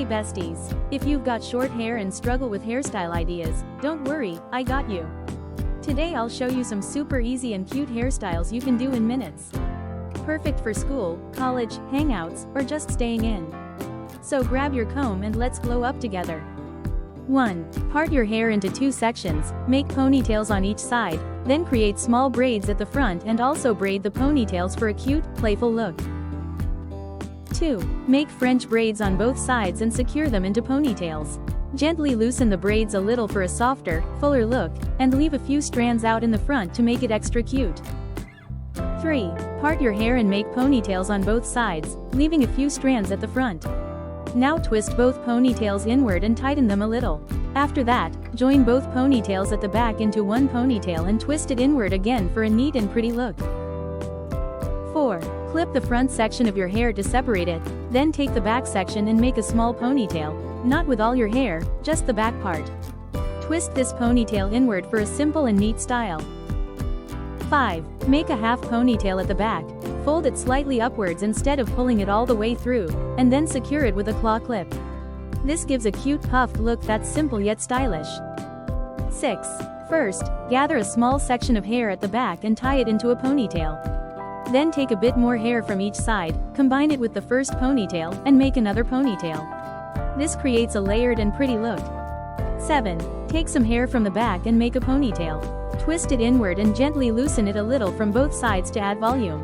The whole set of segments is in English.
Hey besties, if you've got short hair and struggle with hairstyle ideas, don't worry, I got you. Today I'll show you some super easy and cute hairstyles you can do in minutes. Perfect for school, college, hangouts, or just staying in. So grab your comb and let's glow up together. 1. Part your hair into 2 sections, make ponytails on each side, then create small braids at the front and also braid the ponytails for a cute, playful look. 2. Make French braids on both sides and secure them into ponytails. Gently loosen the braids a little for a softer, fuller look, and leave a few strands out in the front to make it extra cute. 3. Part your hair and make ponytails on both sides, leaving a few strands at the front. Now twist both ponytails inward and tighten them a little. After that, join both ponytails at the back into one ponytail and twist it inward again for a neat and pretty look. 4. Clip the front section of your hair to separate it, then take the back section and make a small ponytail, not with all your hair, just the back part. Twist this ponytail inward for a simple and neat style. 5. Make a half ponytail at the back, fold it slightly upwards instead of pulling it all the way through, and then secure it with a claw clip. This gives a cute puffed look that's simple yet stylish. 6. First, gather a small section of hair at the back and tie it into a ponytail. Then take a bit more hair from each side, combine it with the first ponytail, and make another ponytail. This creates a layered and pretty look. 7. Take some hair from the back and make a ponytail. Twist it inward and gently loosen it a little from both sides to add volume.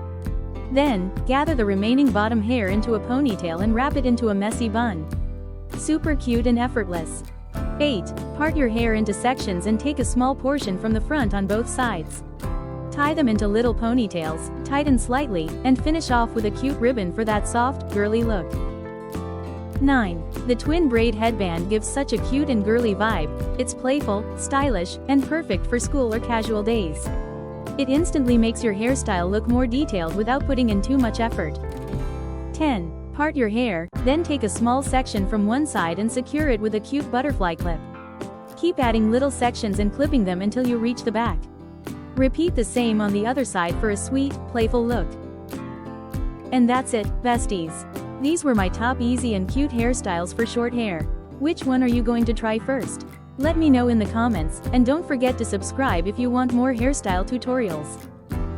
Then, gather the remaining bottom hair into a ponytail and wrap it into a messy bun. Super cute and effortless. 8. Part your hair into sections and take a small portion from the front on both sides. Tie them into little ponytails, tighten slightly, and finish off with a cute ribbon for that soft, girly look. 9. The twin braid headband gives such a cute and girly vibe. It's playful, stylish, and perfect for school or casual days. It instantly makes your hairstyle look more detailed without putting in too much effort. 10. Part your hair, then take a small section from one side and secure it with a cute butterfly clip. Keep adding little sections and clipping them until you reach the back. Repeat the same on the other side for a sweet, playful look. And that's it, besties. These were my top easy and cute hairstyles for short hair. Which one are you going to try first? Let me know in the comments, and don't forget to subscribe if you want more hairstyle tutorials.